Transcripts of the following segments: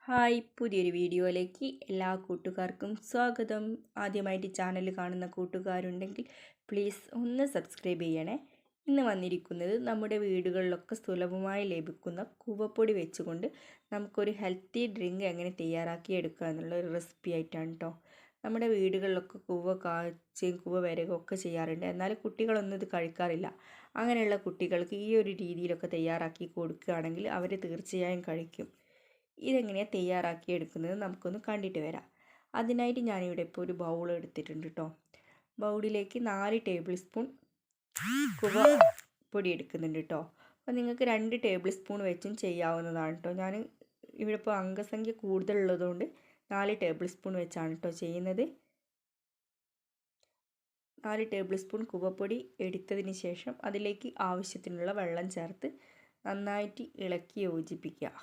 Hi, പുതിയൊരു വീഡിയോയിലേക്ക് എല്ലാ കൂട്ടുകാർക്കും സ്വാഗതം. ആദ്യമായിട്ട് ചാനൽ കാണുന്ന കൂട്ടുകാരുണ്ടെങ്കിൽ പ്ലീസ് ഒന്ന് സബ്സ്ക്രൈബ് ചെയ്യണേ. ഇന്ന് വന്നിരിക്കുന്നത് നമ്മുടെ വീടുകളിലൊക്കെ സുലഭമായി ലഭിക്കുന്ന കൂവപ്പൊടി വെച്ചുകൊണ്ട് നമുക്കൊരു ഹെൽത്തി ഡ്രിങ്ക് എങ്ങനെ തയ്യാറാക്കിയെടുക്കുക എന്നുള്ള ഒരു റെസിപ്പി ആയിട്ടാണ് കേട്ടോ. നമ്മുടെ വീടുകളിലൊക്കെ കൂവ കാച്ചും കൂവ വരകും ഒക്കെ ചെയ്യാറുണ്ട്. എന്നാൽ കുട്ടികളൊന്നും ഇത് കഴിക്കാറില്ല. അങ്ങനെയുള്ള കുട്ടികൾക്ക് ഈ ഒരു രീതിയിലൊക്കെ തയ്യാറാക്കി കൊടുക്കുകയാണെങ്കിൽ അവർ തീർച്ചയായും കഴിക്കും. ഇതെങ്ങനെയാണ് തയ്യാറാക്കി എടുക്കുന്നത് നമുക്കൊന്ന് കണ്ടിട്ട് വരാം. അതിനായിട്ട് ഞാനിവിടെ ഇപ്പോൾ ഒരു ബൗൾ എടുത്തിട്ടുണ്ട് കേട്ടോ. ബൗളിലേക്ക് 4 ടേബിൾ സ്പൂൺ കുവ പൊടി എടുക്കുന്നുണ്ട് കേട്ടോ. അപ്പോൾ നിങ്ങൾക്ക് 2 ടേബിൾ സ്പൂൺ വെച്ചും ചെയ്യാവുന്നതാണ് കേട്ടോ. ഞാൻ ഇവിടെ ഇപ്പോൾ അംഗസംഖ്യ കൂടുതലുള്ളതുകൊണ്ട് 4 ടേബിൾ സ്പൂൺ വെച്ചാണ് കേട്ടോ ചെയ്യുന്നത്. 4 ടേബിൾ സ്പൂൺ കുവപ്പൊടി എടുത്തതിന് ശേഷം അതിലേക്ക് ആവശ്യത്തിനുള്ള വെള്ളം ചേർത്ത് നന്നായിട്ട് ഇളക്കി യോജിപ്പിക്കുക.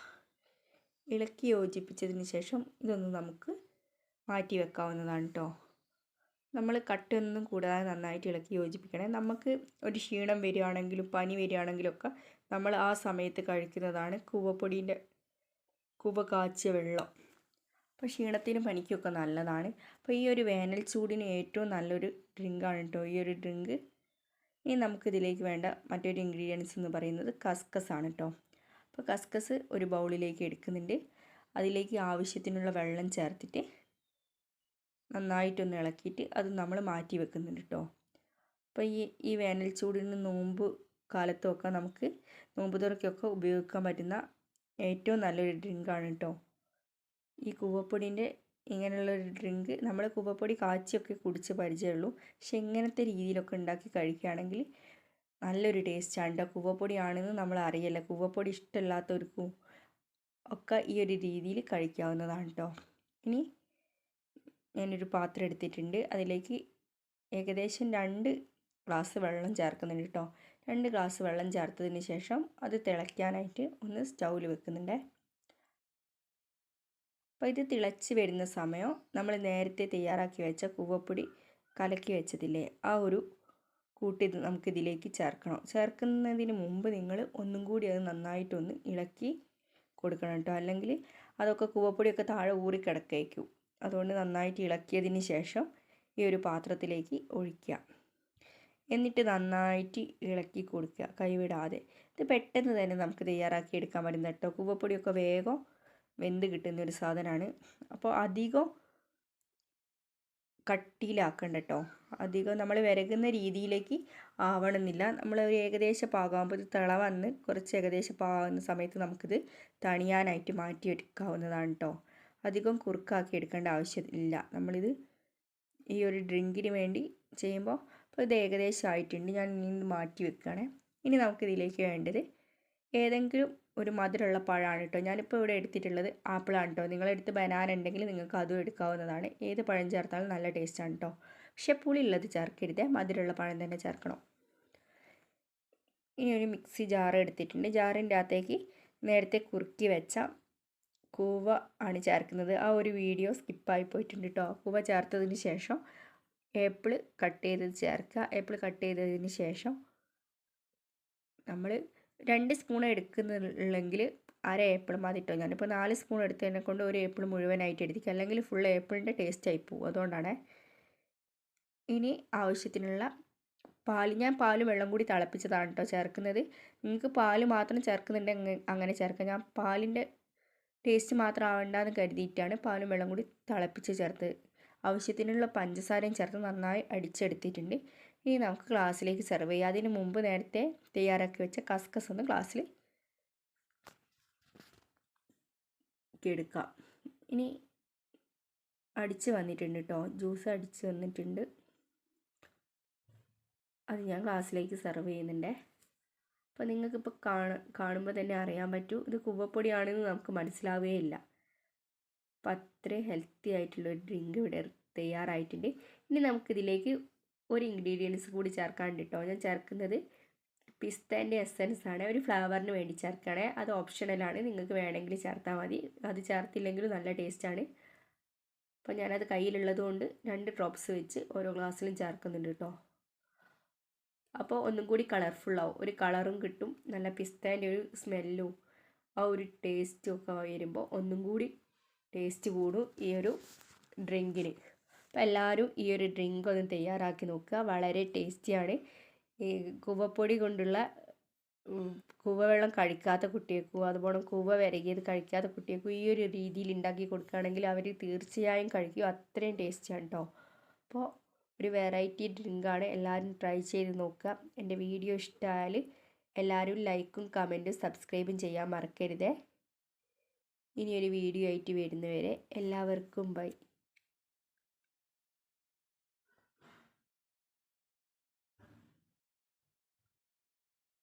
ഇളക്കി യോജിപ്പിച്ചതിന് ശേഷം ഇതൊന്ന് നമുക്ക് മാറ്റി വെക്കാവുന്നതാണ് കേട്ടോ. നമ്മൾ കട്ടൊന്നും കൂടാതെ നന്നായിട്ട് ഇളക്കി യോജിപ്പിക്കണേ. നമുക്ക് ഒരു ക്ഷീണം വരികയാണെങ്കിലും പനി വരികയാണെങ്കിലൊക്കെ നമ്മൾ ആ സമയത്ത് കഴിക്കുന്നതാണ് കൂവ കാച്ചിയ വെള്ളം. അപ്പോൾ ക്ഷീണത്തിനും പനിക്കൊക്കെ നല്ലതാണ്. അപ്പോൾ ഈ ഒരു വേനൽ ചൂടിന് ഏറ്റവും നല്ലൊരു ഡ്രിങ്കാണ് കേട്ടോ ഈ ഒരു ഡ്രിങ്ക്. ഇനി നമുക്കിതിലേക്ക് വേണ്ട മറ്റൊരു ഇൻഗ്രീഡിയൻസ് എന്ന് പറയുന്നത് കസ്കസ് ആണ് കേട്ടോ. അപ്പോൾ കസ്കസ് ഒരു ബൗളിലേക്ക് എടുക്കുന്നുണ്ട്. അതിലേക്ക് ആവശ്യത്തിനുള്ള വെള്ളം ചേർത്തിട്ട് നന്നായിട്ടൊന്ന് ഇളക്കിയിട്ട് അത് നമ്മൾ മാറ്റി വെക്കുന്നുണ്ട് കേട്ടോ. അപ്പോൾ ഈ വേനൽ ചൂടിന് നോമ്പ് കാലത്തൊക്കെ നമുക്ക് നോമ്പ് തുറക്കൊക്കെ ഉപയോഗിക്കാൻ പറ്റുന്ന ഏറ്റവും നല്ലൊരു ഡ്രിങ്കാണ് കേട്ടോ ഈ കൂവപ്പൊടിൻ്റെ. ഇങ്ങനെയുള്ളൊരു ഡ്രിങ്ക് നമ്മൾ കൂവപ്പൊടി കാച്ചിയൊക്കെ കുടിച്ച് പരിചയമുള്ളൂ. പക്ഷെ ഇങ്ങനത്തെ രീതിയിലൊക്കെ ഉണ്ടാക്കി കഴിക്കുകയാണെങ്കിൽ നല്ലൊരു ടേസ്റ്റാണ് കേട്ടോ. കൂവപ്പൊടിയാണെന്ന് നമ്മൾ അറിയില്ല. കൂവപ്പൊടി ഇഷ്ടമില്ലാത്തവർക്കും ഒക്കെ ഈ ഒരു രീതിയിൽ കഴിക്കാവുന്നതാണ് കേട്ടോ. ഇനി ഞാനൊരു പാത്രം എടുത്തിട്ടുണ്ട്. അതിലേക്ക് ഏകദേശം 2 ഗ്ലാസ് വെള്ളം ചേർക്കുന്നുണ്ട് കേട്ടോ. 2 ഗ്ലാസ് വെള്ളം ചേർത്തതിന് ശേഷം അത് തിളയ്ക്കാനായിട്ട് ഒന്ന് സ്റ്റൗവിൽ വെക്കുന്നുണ്ട്. അപ്പോൾ ഇത് തിളച്ച് വരുന്ന സമയം നമ്മൾ നേരത്തെ തയ്യാറാക്കി വെച്ച കൂവപ്പൊടി കലക്കി വെച്ചതില്ലേ, ആ ഒരു കൂട്ടി നമുക്കിതിലേക്ക് ചേർക്കണം. ചേർക്കുന്നതിന് മുമ്പ് നിങ്ങൾ ഒന്നും കൂടി അത് നന്നായിട്ടൊന്ന് ഇളക്കി കൊടുക്കണം കേട്ടോ. അല്ലെങ്കിൽ അതൊക്കെ കൂവപ്പൊടിയൊക്കെ താഴെ ഊറിക്കിടക്കേക്കും. അതുകൊണ്ട് നന്നായിട്ട് ഇളക്കിയതിന് ശേഷം ഈ ഒരു പാത്രത്തിലേക്ക് ഒഴിക്കുക. എന്നിട്ട് നന്നായിട്ട് ഇളക്കി കൊടുക്കുക, കൈവിടാതെ. ഇത് പെട്ടെന്ന് തന്നെ നമുക്ക് തയ്യാറാക്കി എടുക്കാൻ പറ്റുന്ന കേട്ടോ. കൂവപ്പൊടിയൊക്കെ വേഗം വെന്ത് കിട്ടുന്ന ഒരു സാധനമാണ്. അപ്പോൾ അധികം കട്ടിയിലാക്കണ്ട കേട്ടോ. അധികം നമ്മൾ വിരകുന്ന രീതിയിലേക്ക് ആവണമെന്നില്ല. നമ്മൾ ഒരു ഏകദേശം പാകമാകുമ്പോൾ ഇത് തിള വന്ന് കുറച്ച് ഏകദേശം പാകുന്ന സമയത്ത് നമുക്കിത് തണിയാനായിട്ട് മാറ്റി എടുക്കാവുന്നതാണ് കേട്ടോ. അധികം കുറുക്കാക്കി എടുക്കേണ്ട ആവശ്യമില്ല. നമ്മളിത് ഈ ഒരു ഡ്രിങ്കിന് വേണ്ടി ചെയ്യുമ്പോൾ അപ്പോൾ ഇത് ഏകദേശം ആയിട്ടുണ്ട്. ഞാൻ ഇനി മാറ്റി വെക്കുകയാണേ. ഇനി നമുക്കിതിലേക്ക് വേണ്ടത് ഏതെങ്കിലും ഒരു മധുരമുള്ള പഴമാണ് കേട്ടോ. ഞാനിപ്പോൾ ഇവിടെ എടുത്തിട്ടുള്ളത് ആപ്പിളാണ് കേട്ടോ. നിങ്ങളെടുത്ത് ബനാന ഉണ്ടെങ്കിൽ നിങ്ങൾക്ക് അതും എടുക്കാവുന്നതാണ്. ഏത് പഴം ചേർത്താലും നല്ല ടേസ്റ്റാണ് കേട്ടോ. പക്ഷേ പുളിയുള്ളത് ചേർക്കരുത്, മധുരമുള്ള പഴം തന്നെ ചേർക്കണം. ഇനി ഒരു മിക്സി ജാർ എടുത്തിട്ടുണ്ട്. ജാറിൻ്റെ അകത്തേക്ക് നേരത്തെ കുറുക്കി വെച്ച കൂവ ആണ് ചേർക്കുന്നത്. ആ ഒരു വീഡിയോ സ്കിപ്പായി പോയിട്ടുണ്ട് കേട്ടോ. കൂവ ചേർത്തതിന് ശേഷം ഏപ്പിൾ കട്ട് ചെയ്തത് ചേർക്കുക. ഏപ്പിൾ കട്ട് ചെയ്തതിന് ശേഷം നമ്മൾ 2 സ്പൂൺ എടുക്കുന്നുള്ളെങ്കിൽ അര ഏപ്പിൾ മതി കേട്ടോ. ഞാനിപ്പോൾ 4 സ്പൂൺ എടുത്തതിനെ കൊണ്ട് ഒരു ഏപ്പിൾ മുഴുവനായിട്ട് എടുത്തിക്കുക, അല്ലെങ്കിൽ ഫുൾ ഏപ്പിളിൻ്റെ ടേസ്റ്റ് ആയി പോകും. അതുകൊണ്ടാണ്. ഇനി ആവശ്യത്തിനുള്ള ഞാൻ പാലും വെള്ളം കൂടി തിളപ്പിച്ചതാണ് കേട്ടോ ചേർക്കുന്നത്. നിങ്ങൾക്ക് പാല് മാത്രം ചേർക്കുന്നുണ്ടെങ്കിൽ അങ്ങനെ ചേർക്കാം. ഞാൻ പാലിൻ്റെ ടേസ്റ്റ് മാത്രം ആവണ്ടെന്ന് കരുതിയിട്ടാണ് പാലും വെള്ളം കൂടി തിളപ്പിച്ച് ചേർത്ത്. ആവശ്യത്തിനുള്ള പഞ്ചസാരയും ചേർത്ത് നന്നായി അടിച്ചെടുത്തിട്ടുണ്ട്. ഇനി നമുക്ക് ഗ്ലാസ്സിലേക്ക് സെർവ് ചെയ്യാം. അതിന് മുമ്പ് നേരത്തെ തയ്യാറാക്കി വെച്ച കസ്കസ് ഒന്ന് ഗ്ലാസ്സിൽ എടുക്കാം. ഇനി അടിച്ച് വന്നിട്ടുണ്ട് കേട്ടോ, ജ്യൂസ് അടിച്ച് വന്നിട്ടുണ്ട്. അത് ഞാൻ ഗ്ലാസ്സിലേക്ക് സെർവ് ചെയ്യുന്നുണ്ട്. അപ്പോൾ നിങ്ങൾക്കിപ്പോൾ കാണുമ്പോൾ തന്നെ അറിയാൻ പറ്റൂ ഇത് കൂവപ്പൊടിയാണെന്ന് നമുക്ക് മനസ്സിലാവുകയില്ല. അപ്പോൾ അത്രയും ഹെൽത്തി ആയിട്ടുള്ളൊരു ഡ്രിങ്ക് ഇവിടെ തയ്യാറായിട്ടുണ്ട്. ഇനി നമുക്കിതിലേക്ക് ഒരു ഇൻഗ്രീഡിയൻസ് കൂടി ചേർക്കാനുണ്ട് കേട്ടോ. ഞാൻ ചേർക്കുന്നത് പിസ്തേൻ്റെ എസൻസ് ആണ്. ഒരു ഫ്ലേവറിന് വേണ്ടി ചേർക്കണേ. അത് ഓപ്ഷണലാണ്, നിങ്ങൾക്ക് വേണമെങ്കിൽ ചേർത്താൽ മതി. അത് ചേർത്തില്ലെങ്കിലും നല്ല ടേസ്റ്റാണ്. അപ്പോൾ ഞാനത് കയ്യിലുള്ളത് കൊണ്ട് 2 ഡ്രോപ്സ് വെച്ച് ഓരോ ഗ്ലാസ്സിലും ചേർക്കുന്നുണ്ട് കേട്ടോ. അപ്പോൾ ഒന്നും കൂടി കളർഫുള്ളാവും, ഒരു കളറും കിട്ടും, നല്ല പിസ്തേൻ്റെ ഒരു സ്മെല്ലും ആ ഒരു ടേസ്റ്റും ഒക്കെ വരുമ്പോൾ ഒന്നും കൂടി ടേസ്റ്റ് കൂടും ഈ ഒരു ഡ്രിങ്കിന്. അപ്പോൾ എല്ലാവരും ഈ ഒരു ഡ്രിങ്ക് ഒന്ന് തയ്യാറാക്കി നോക്കുക. വളരെ ടേസ്റ്റിയാണ്. ഈ കൂവപ്പൊടി കൊണ്ടുള്ള കൂവവെള്ളം കഴിക്കാത്ത കുട്ടികൾക്കും അതുപോലെ കൂവ വിരകിയത് കഴിക്കാത്ത കുട്ടികൾക്കും ഈ ഒരു രീതിയിൽ ഉണ്ടാക്കി കൊടുക്കുകയാണെങ്കിൽ അവർ തീർച്ചയായും കഴിക്കും. അത്രയും ടേസ്റ്റിയാണ് കേട്ടോ. അപ്പോൾ ഒരു വെറൈറ്റി ഡ്രിങ്കാണ്. എല്ലാവരും ട്രൈ ചെയ്ത് നോക്കുക. എൻ്റെ വീഡിയോ ഇഷ്ടമായാൽ എല്ലാവരും ലൈക്കും കമൻറ്റും സബ്സ്ക്രൈബും ചെയ്യാൻ മറക്കരുതേ. ഇനിയൊരു വീഡിയോ ആയിട്ട് വരുന്നവരെ എല്ലാവർക്കും ബൈ.